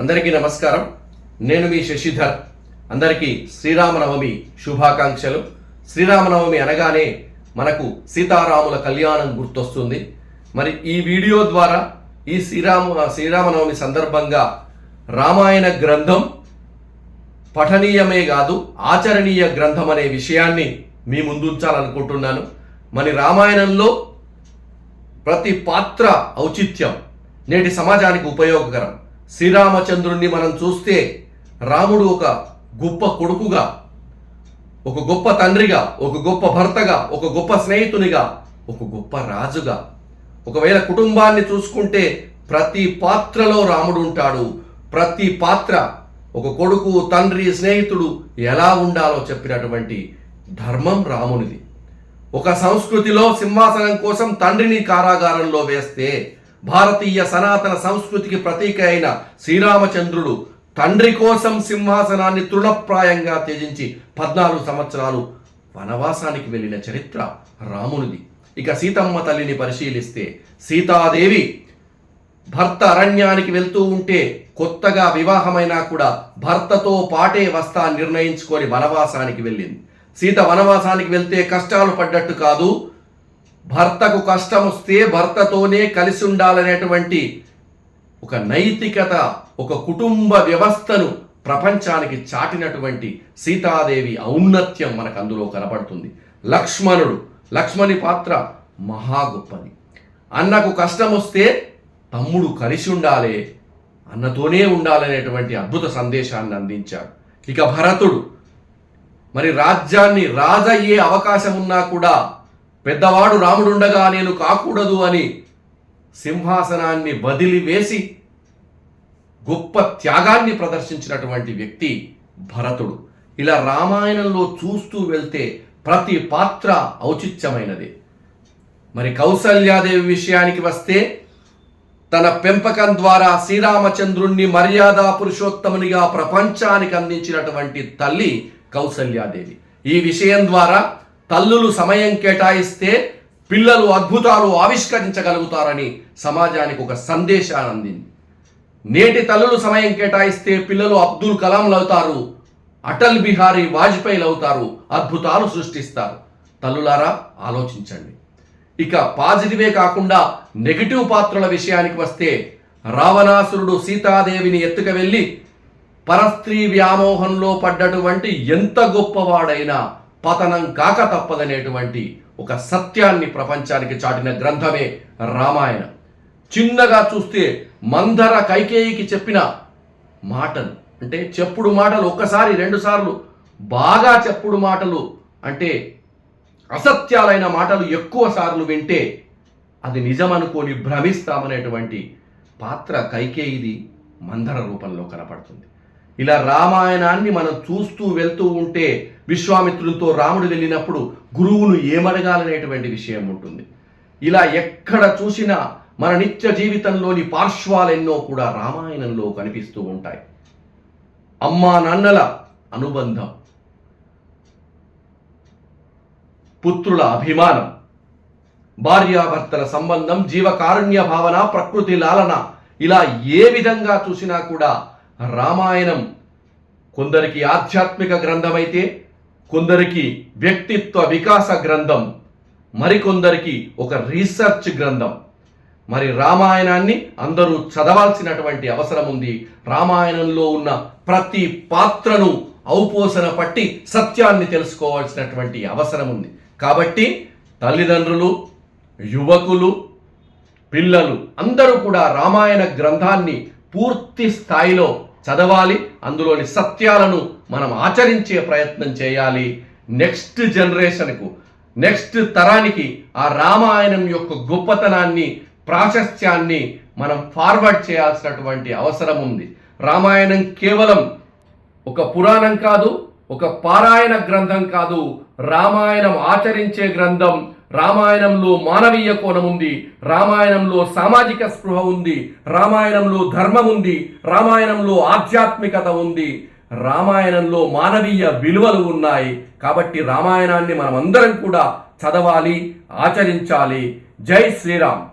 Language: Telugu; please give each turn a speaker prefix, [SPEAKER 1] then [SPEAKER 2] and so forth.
[SPEAKER 1] అందరికీ నమస్కారం. నేను మీ శశిధర్. అందరికీ శ్రీరామనవమి శుభాకాంక్షలు. శ్రీరామనవమి అనగానే మనకు సీతారాముల కళ్యాణం గుర్తొస్తుంది. మరి ఈ వీడియో ద్వారా ఈ శ్రీరామనవమి సందర్భంగా రామాయణ గ్రంథం పఠనీయమే కాదు ఆచరణీయ గ్రంథం అనే విషయాన్ని మీ ముందుంచాలనుకుంటున్నాను. మరి రామాయణంలో ప్రతి పాత్ర ఔచిత్యం నేటి సమాజానికి ఉపయోగకరం. శ్రీరామచంద్రుణ్ణి మనం చూస్తే రాముడు ఒక గొప్ప కొడుకుగా, ఒక గొప్ప తండ్రిగా, ఒక గొప్ప భర్తగా, ఒక గొప్ప స్నేహితునిగా, ఒక గొప్ప రాజుగా. ఒకవేళ కుటుంబాన్ని చూసుకుంటే ప్రతి పాత్రలో రాముడు ఉంటాడు. ప్రతి పాత్ర ఒక కొడుకు, తండ్రి, స్నేహితుడు ఎలా ఉండాలో చెప్పినటువంటి ధర్మం రామునిది. ఒక సంస్కృతిలో సింహాసనం కోసం తండ్రిని కారాగారంలో వేస్తే భారతీయ సనాతన సంస్కృతికి ప్రతీక అయిన శ్రీరామచంద్రుడు తండ్రి కోసం సింహాసనాన్ని తృణప్రాయంగా త్యజించి 14 సంవత్సరాలు వనవాసానికి వెళ్ళిన చరిత్ర రామునిది. ఇక సీతమ్మ తల్లిని పరిశీలిస్తే సీతాదేవి భర్త అరణ్యానికి వెళ్తూ ఉంటే కొత్తగా వివాహమైనా కూడా భర్తతో పాటే వస్తా నిర్ణయించుకొని వనవాసానికి వెళ్ళింది. సీత వనవాసానికి వెళ్తే కష్టాలు పడ్డట్టు కాదు, భర్తకు కష్టం వస్తే భర్తతోనే కలిసి ఉండాలనేటువంటి ఒక నైతికత, ఒక కుటుంబ వ్యవస్థను ప్రపంచానికి చాటినటువంటి సీతాదేవి ఔన్నత్యం మనకు అందులో కనపడుతుంది. లక్ష్మణి పాత్ర మహా గొప్పది. అన్నకు కష్టం వస్తే తమ్ముడు కలిసి ఉండాలి, అన్నతోనే ఉండాలనేటువంటి అద్భుత సందేశాన్ని అందించాడు. ఇక భరతుడు మరి రాజ్యాన్ని రాజయ్యే అవకాశం ఉన్నా కూడా పెద్దవాడు రాముడుండగా నేను కాకూడదు అని సింహాసనాన్ని వదిలివేసి గొప్ప త్యాగాన్ని ప్రదర్శించినటువంటి వ్యక్తి భరతుడు. ఇలా రామాయణంలో చూస్తూ వెళ్తే ప్రతి పాత్ర ఔచిత్యమైనది. మరి కౌసల్యాదేవి విషయానికి వస్తే తన పెంపకం ద్వారా శ్రీరామచంద్రుణ్ణి మర్యాద పురుషోత్తమునిగా ప్రపంచానికి అందించినటువంటి తల్లి కౌసల్యాదేవి. ఈ విషయం ద్వారా తల్లులు సమయం కేటాయిస్తే పిల్లలు అద్భుతాలు ఆవిష్కరించగలుగుతారని సమాజానికి ఒక సందేశాన్ని అందింది. నేటి తల్లులు సమయం కేటాయిస్తే పిల్లలు అబ్దుల్ కలాంలు అవుతారు, అటల్ బిహారీ వాజ్పేయిలు అవుతారు, అద్భుతాలు సృష్టిస్తారు. తల్లులారా ఆలోచించండి. ఇక పాజిటివే కాకుండా నెగిటివ్ పాత్రల విషయానికి వస్తే రావణాసురుడు సీతాదేవిని ఎత్తుకు వెళ్ళి పరస్త్రీ వ్యామోహంలో పడ్డటువంటి ఎంత గొప్పవాడైనా పతనం కాక తప్పదనేటువంటి ఒక సత్యాన్ని ప్రపంచానికి చాటిన గ్రంథమే రామాయణం. చిన్నగా చూస్తే మందర కైకేయికి చెప్పిన మాటలు అంటే చెప్పుడు మాటలు ఒక్కసారి 2 సార్లు బాగా చెప్పుడు మాటలు అంటే అసత్యాలైన మాటలు ఎక్కువ సార్లు వింటే అది నిజమనుకొని భ్రమిస్తామనేటువంటి పాత్ర కైకేయిది మందర రూపంలో కనపడుతుంది. ఇలా రామాయణాన్ని మనం చూస్తూ వెళ్తూ ఉంటే విశ్వామిత్రులతో రాముడు వెళ్ళినప్పుడు గురువును ఏమడగాలనేటువంటి విషయం ఉంటుంది. ఇలా ఎక్కడ చూసినా మన నిత్య జీవితంలోని పార్శ్వాలెన్నో కూడా రామాయణంలో కనిపిస్తూ ఉంటాయి. అమ్మా నాన్నల అనుబంధం, పుత్రుల అభిమానం, భార్యాభర్తల సంబంధం, జీవకారుణ్య భావన, ప్రకృతి లాలన, ఇలా ఏ విధంగా చూసినా కూడా రామాయణం కొందరికి ఆధ్యాత్మిక గ్రంథమైతే కొందరికి వ్యక్తిత్వ వికాస గ్రంథం, మరికొందరికి ఒక రీసెర్చ్ గ్రంథం. మరి రామాయణాన్ని అందరూ చదవాల్సినటువంటి అవసరం ఉంది. రామాయణంలో ఉన్న ప్రతి పాత్రను ఔపోసన పట్టి సత్యాన్ని తెలుసుకోవాల్సినటువంటి అవసరం ఉంది. కాబట్టి తల్లిదండ్రులు, యువకులు, పిల్లలు అందరూ కూడా రామాయణ గ్రంథాన్ని పూర్తి స్థాయిలో చదవాలి. అందులోని సత్యాలను మనం ఆచరించే ప్రయత్నం చేయాలి. నెక్స్ట్ జనరేషన్కు, నెక్స్ట్ తరానికి ఆ రామాయణం యొక్క గొప్పతనాన్ని, ప్రాశస్త్యాన్ని మనం ఫార్వర్డ్ చేయాల్సినటువంటి అవసరం ఉంది. రామాయణం కేవలం ఒక పురాణం కాదు, ఒక పారాయణ గ్రంథం కాదు, రామాయణం ఆచరించే గ్రంథం. రామాయణంలో మానవీయ కోణం ఉంది, రామాయణంలో సామాజిక స్పృహ ఉంది, రామాయణంలో ధర్మం ఉంది, రామాయణంలో ఆధ్యాత్మికత ఉంది, రామాయణంలో మానవీయ విలువలు ఉన్నాయి. కాబట్టి రామాయణాన్ని మనం అందరం కూడా చదవాలి, ఆచరించాలి. జై శ్రీరామ్.